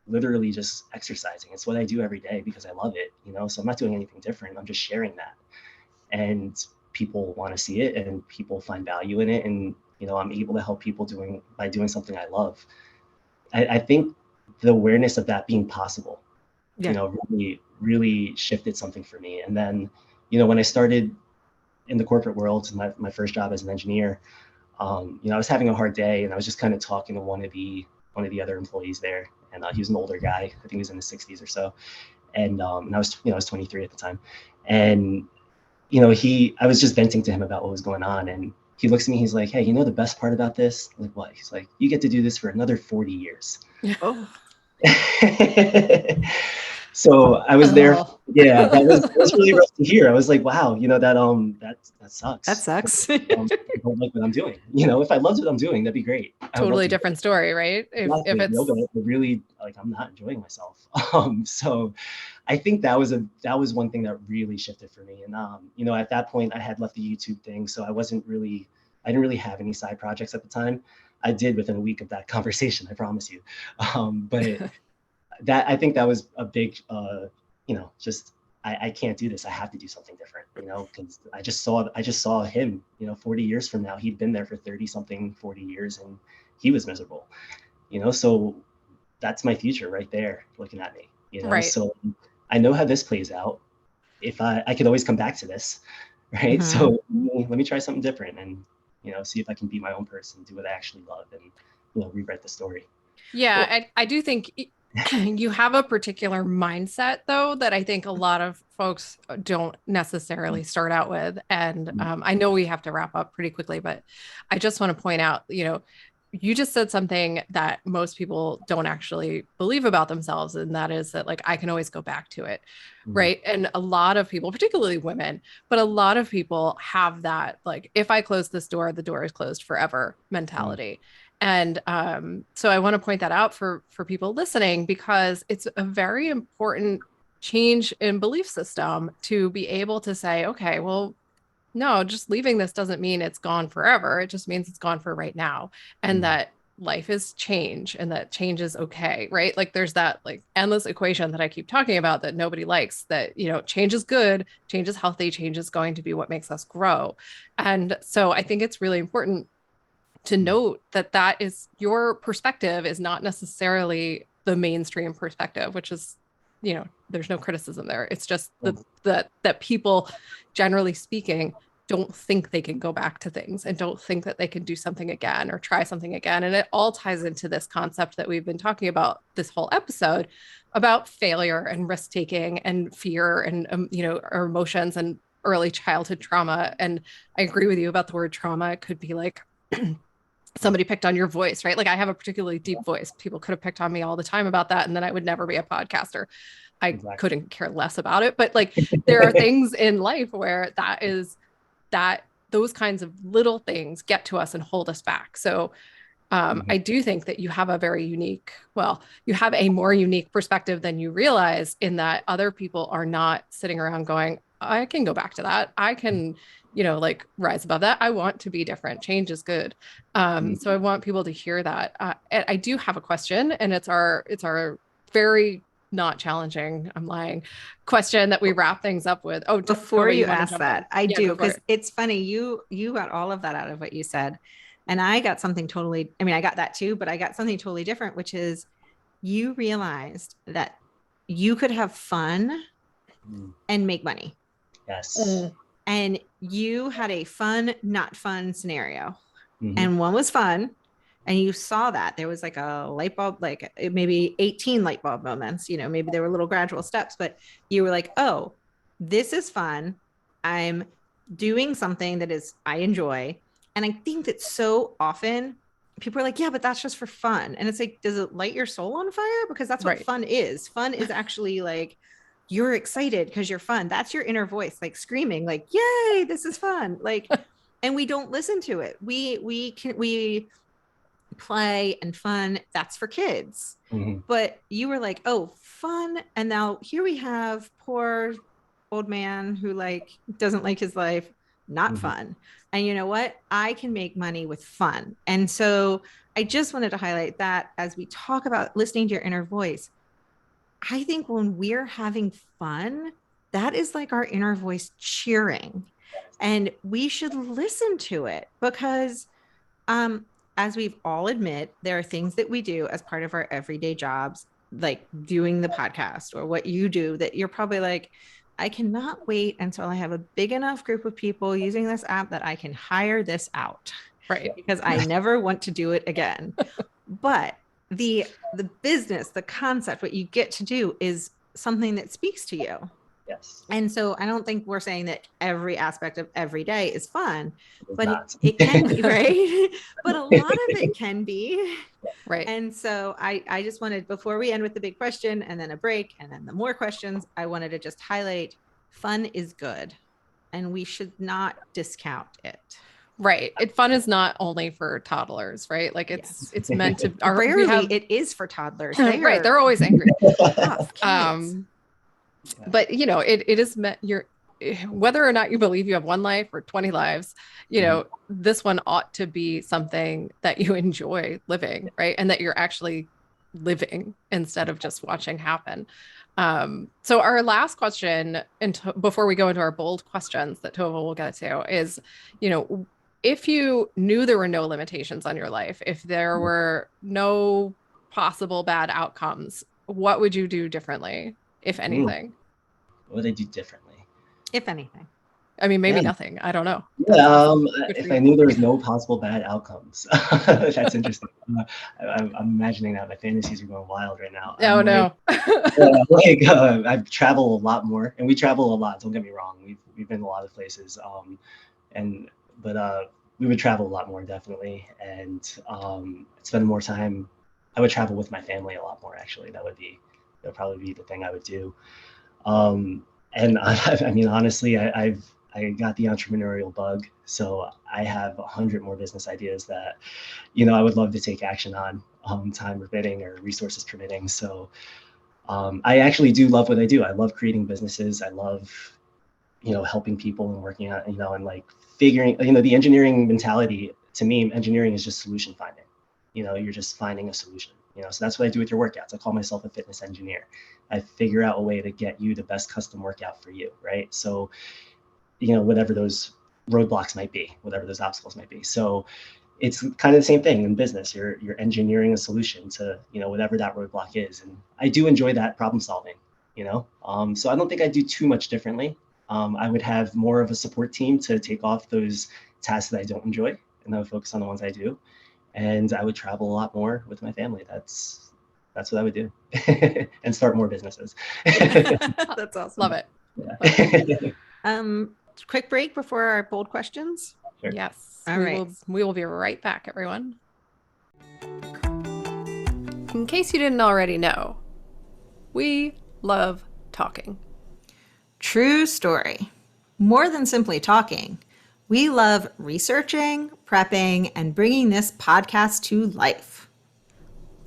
literally just exercising. It's what I do every day because I love it, so I'm not doing anything different. I'm just sharing that, and people want to see it and people find value in it. And, I'm able to help people by doing something I love. I think the awareness of that being possible, really, really shifted something for me. And then, when I started in the corporate world, my first job as an engineer, I was having a hard day and I was just kind of talking to one of the other employees there. And he was an older guy. I think he was in his 60s or so. And I was 23 at the time. And, I was just venting to him about what was going on. And he looks at me, he's like, hey, the best part about this? I'm like, what? He's like, you get to do this for another 40 years. Oh. So I was there. Yeah, that was really rough to hear. I was like, wow, that sucks. That sucks. I don't like what I'm doing. If I loved what I'm doing, that'd be great. Totally different story, right? If it's yoga, but really, like, I'm not enjoying myself. So I think that was one thing that really shifted for me. And at that point I had left the YouTube thing, so I didn't really have any side projects at the time. I did within a week of that conversation, I promise you. But I think that was a big, just I can't do this. I have to do something different, because I just saw him, 40 years from now, he'd been there for 40 years and he was miserable, so that's my future right there looking at me, Right. So I know how this plays out. If I could always come back to this, right? So let me try something different and, see if I can be my own person, do what I actually love, and, rewrite the story. Yeah, well, I do think you have a particular mindset, though, that I think a lot of folks don't necessarily start out with. And I know we have to wrap up pretty quickly, but I just want to point out, you just said something that most people don't actually believe about themselves. And that is that, like, I can always go back to it. Right. And a lot of people, particularly women, but a lot of people have that, like, if I close this door, the door is closed forever mentality. And so I want to point that out for people listening, because it's a very important change in belief system to be able to say, okay, well, no, just leaving this doesn't mean it's gone forever. It just means it's gone for right now. And that life is change and that change is okay, right? Like there's that like endless equation that I keep talking about that nobody likes, that, change is good, change is healthy, change is going to be what makes us grow. And so I think it's really important to note that is your perspective is not necessarily the mainstream perspective, which is, there's no criticism there. It's just that people, generally speaking, don't think they can go back to things and don't think that they can do something again or try something again. And it all ties into this concept that we've been talking about this whole episode about failure and risk taking and fear and, our emotions and early childhood trauma. And I agree with you about the word trauma. It could be like, somebody picked on your voice, right? Like I have a particularly deep voice. People could have picked on me all the time about that. And then I would never be a podcaster. I couldn't care less about it. But like, there are things in life where those kinds of little things get to us and hold us back. So I do think that you have you have a more unique perspective than you realize, in that other people are not sitting around going, I can go back to that. I can, like rise above that. I want to be different. Change is good. So I want people to hear that. I do have a question, and it's our very not challenging, I'm lying, question that we wrap things up with. Oh, before you ask that, I do, because it's funny. You got all of that out of what you said. And I got something I got that too, but I got something totally different, which is you realized that you could have fun Mm. and make money. Yes. And you had a fun, not fun scenario. Mhm. And one was fun. And you saw that there was like a light bulb, like maybe 18 light bulb moments, you know, maybe there were little gradual steps, but you were like, oh, this is fun. I'm doing something that is, I enjoy. And I think that so often people are like, yeah, but that's just for fun. And it's like, does it light your soul on fire? Because that's what Right. fun is. Fun is actually like, you're excited because you're fun. That's your inner voice, like screaming, like, yay, this is fun. Like, and we don't listen to it. We play and fun, that's for kids. Mhm. But you were like, oh, fun. And now here we have poor old man who like doesn't like his life, not Mhm. fun. And you know what? I can make money with fun. And so I just wanted to highlight that as we talk about listening to your inner voice. I think when we're having fun, that is like our inner voice cheering. And we should listen to it because as we've all admit, there are things that we do as part of our everyday jobs, like doing the podcast or what you do, that you're probably like, I cannot wait until I have a big enough group of people using this app that I can hire this out Right. because I never want to do it again. But the business, the concept, what you get to do is something that speaks to you. Yes. And so I don't think we're saying that every aspect of every day is fun, It's but not. it can be, right? But a lot of it can be. Right. And so I just wanted, before we end with the big question and then a break and then the more questions, I wanted to just highlight fun is good and we should not discount it. Right. Fun is not only for toddlers, right? Like Yes. it's meant to Rarely we have it is for toddlers. right. They're always angry. Tough kids. But you know, it is meant whether or not you believe you have one life or 20 lives, you know, this one ought to be something that you enjoy living, right? And that you're actually living instead of just watching happen. So our last question, and before we go into our bold questions that Tova will get to, is, you know, if you knew there were no limitations on your life, if there were no possible bad outcomes, what would you do differently, if anything? What would I do differently? If anything. I mean, maybe Yeah. nothing. I don't know. Yeah, Good for if you. I knew there was no possible bad outcomes, that's interesting. I'm imagining that my fantasies are going wild right now. Oh, no. I travel a lot more, and we travel a lot. Don't get me wrong. We've been a lot of places, but we would travel a lot more definitely, and spend more time. I would travel with my family a lot more. Actually, that would probably be the thing I would do. And I mean, honestly, I got the entrepreneurial bug, so I have 100 more business ideas that, I would love to take action on, time permitting or resources permitting. So I actually do love what I do. I love creating businesses. I love, helping people and working on, and like figuring, the engineering mentality. To me, engineering is just solution finding. You're just finding a solution. So that's what I do with your workouts. I call myself a fitness engineer. I figure out a way to get you the best custom workout for you, right? So, whatever those roadblocks might be, whatever those obstacles might be. So it's kind of the same thing in business. You're engineering a solution to, whatever that roadblock is. And I do enjoy that problem solving, so I don't think I'd do too much differently. I would have more of a support team to take off those tasks that I don't enjoy, and I would focus on the ones I do. And I would travel a lot more with my family. That's what I would do. And start more businesses. That's awesome. Love it. Yeah. Quick break before our bold questions. Sure. Yes. All right. We will be right back, everyone. In case you didn't already know, we love talking. True story. More than simply talking, we love researching, prepping, and bringing this podcast to life.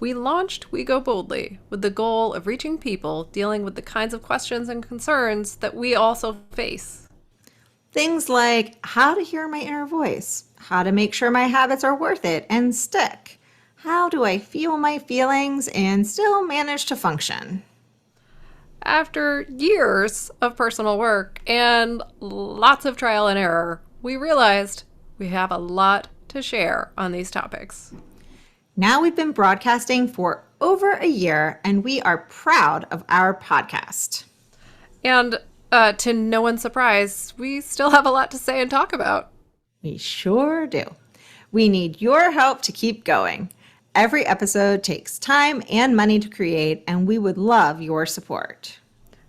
We launched We Go Boldly with the goal of reaching people dealing with the kinds of questions and concerns that we also face. Things like how to hear my inner voice, how to make sure my habits are worth it and stick, how do I feel my feelings and still manage to function. After years of personal work and lots of trial and error, we realized we have a lot to share on these topics. Now we've been broadcasting for over a year, and we are proud of our podcast. And to no one's surprise, we still have a lot to say and talk about. We sure do. We need your help to keep going. Every episode takes time and money to create, and we would love your support.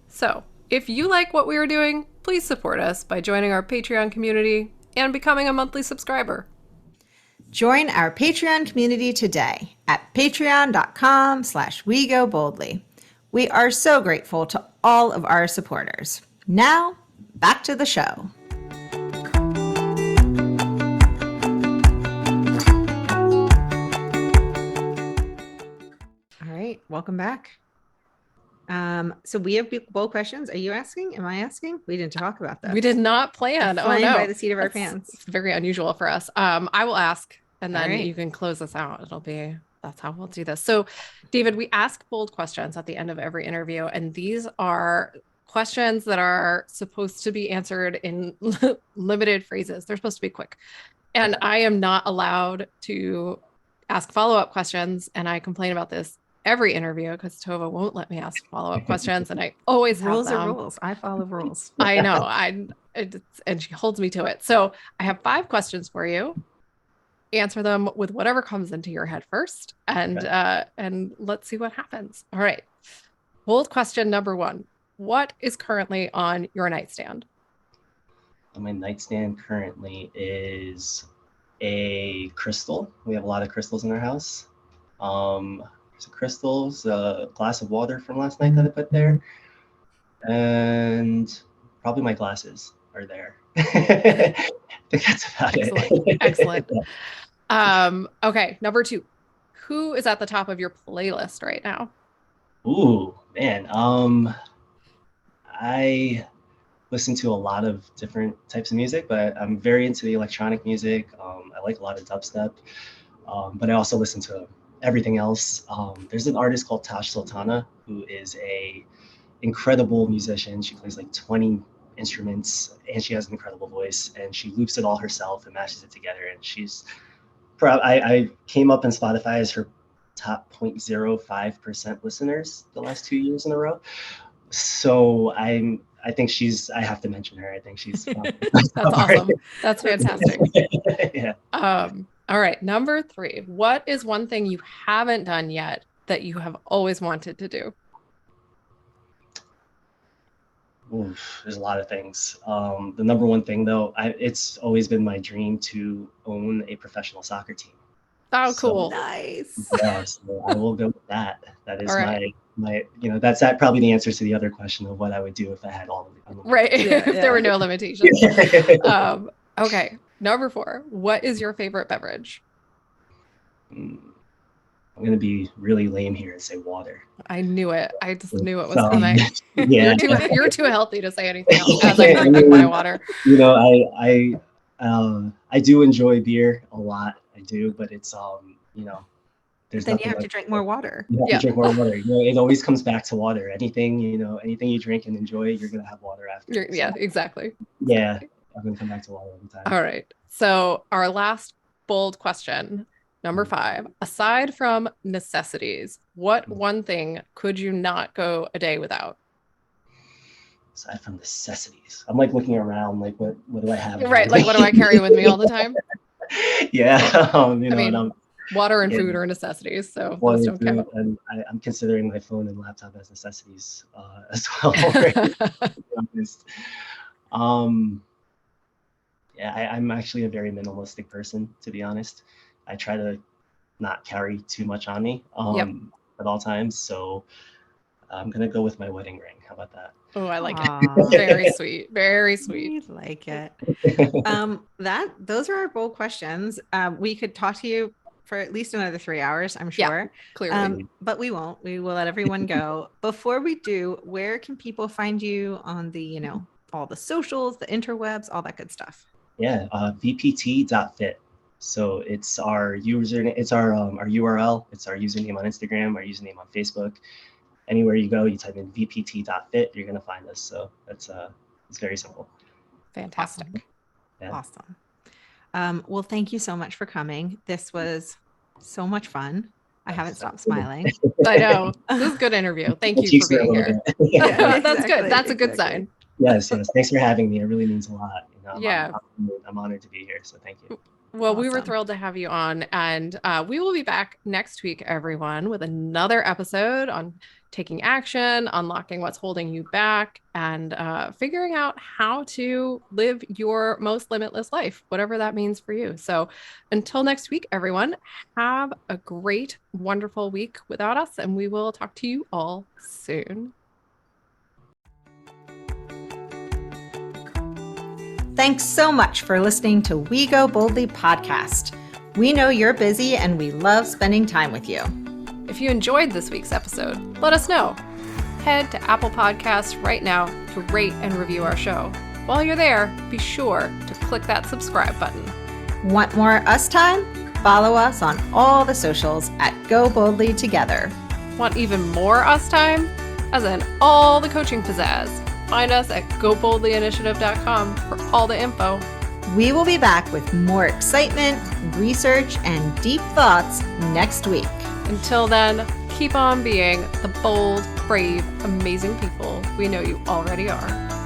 So, if you like what we are doing, please support us by joining our Patreon community and becoming a monthly subscriber. Join our Patreon community today at patreon.com/wegoboldly. We are so grateful to all of our supporters. Now, back to the show. All right, welcome back. So we have bold questions. Are you asking? Am I asking? We didn't talk about that. We did not plan. Flying no. by the seat of our pants. It's very unusual for us. I will ask, and then right. you can close us out. That's how we'll do this. So, David, we ask bold questions at the end of every interview, and these are questions that are supposed to be answered in limited phrases. They're supposed to be quick. And I am not allowed to ask follow-up questions, and I complain about this every interview because Tova won't let me ask follow-up questions, and I always have rules them. are rules. I follow rules. I know. And she holds me to it. So I have 5 questions for you. Answer them with whatever comes into your head first, and let's see what happens. All right. Bold question number 1. What is currently on your nightstand? My nightstand currently is a crystal. We have a lot of crystals in our house. Some crystals, a glass of water from last night that I put there, and probably my glasses are there. I think that's about it. Excellent. Okay, number 2. Who is at the top of your playlist right now? Ooh, man. I listen to a lot of different types of music, but I'm very into the electronic music. I like a lot of dubstep, but I also listen to everything else. There's an artist called Tash Sultana who is a incredible musician. She plays like 20 instruments and she has an incredible voice, and she loops it all herself and mashes it together. And she's I came up in Spotify as her top 0.05% listeners the last 2 years in a row. So I think I have to mention her. I think she's that's awesome. That's fantastic. Yeah. All right, number 3. What is one thing you haven't done yet that you have always wanted to do? Oof, there's a lot of things. The number one thing though, it's always been my dream to own a professional soccer team. Oh, cool. Nice. Yeah, so I will go with that. That is right. my that's probably the answer to the other question of what I would do if I had all of the right. If there were no limitations. Okay. Number 4. What is your favorite beverage? I'm going to be really lame here and say water. I knew it. I just knew it was coming. Yeah. You're too healthy to say anything else as I'm drinking my water. I do enjoy beer a lot. I do, but it's there's then you have to drink more water. You have to drink more water. It always comes back to water. Anything you drink and enjoy, you're gonna have water after. Yeah, exactly. Yeah, I'm gonna come back to water every time. All right. So our last bold question, number 5. Aside from necessities, what one thing could you not go a day without? Aside from necessities, I'm like looking around, like what do I have? Right, like what do I carry with me all the time? Yeah, water and food are necessities, so those don't count. And I'm considering my phone and laptop as necessities as well. I'm actually a very minimalistic person, to be honest. I try to not carry too much on me at all times. So I'm gonna go with my wedding ring. How about that? Oh, I like it. Very sweet. Very sweet. We like it. Those are our bold questions. We could talk to you for at least another 3 hours, I'm sure. Yeah, clearly. But we won't. We will let everyone go. Before we do, where can people find you on the, all the socials, the interwebs, all that good stuff? Yeah, VPT.FIT. So it's our username, it's our URL, it's our username on Instagram, our username on Facebook. Anywhere you go, you type in VPT.FIT, you're gonna find us. So it's very simple. Fantastic. Awesome. Well, thank you so much for coming. This was So much fun. I haven't stopped smiling. I know. This is a good interview. Thank you for being here. Yeah, That's good. exactly, That's a good exactly. sign. Yes. Thanks for having me. It really means a lot. Yeah. I'm honored to be here. So thank you. Well, we were Awesome. thrilled to have you on, and we will be back next week, everyone, with another episode on taking action, unlocking what's holding you back, and figuring out how to live your most limitless life, whatever that means for you. So until next week, everyone, have a great, wonderful week without us, and we will talk to you all soon. Thanks so much for listening to We Go Boldly podcast. We know you're busy and we love spending time with you. If you enjoyed this week's episode, let us know. Head to Apple Podcasts right now to rate and review our show. While you're there, be sure to click that subscribe button. Want more us time? Follow us on all the socials at Go Boldly Together. Want even more us time? As in all the coaching pizzazz. Find us at goboldlyinitiative.com for all the info. We will be back with more excitement, research, and deep thoughts next week. Until then, keep on being the bold, brave, amazing people we know you already are.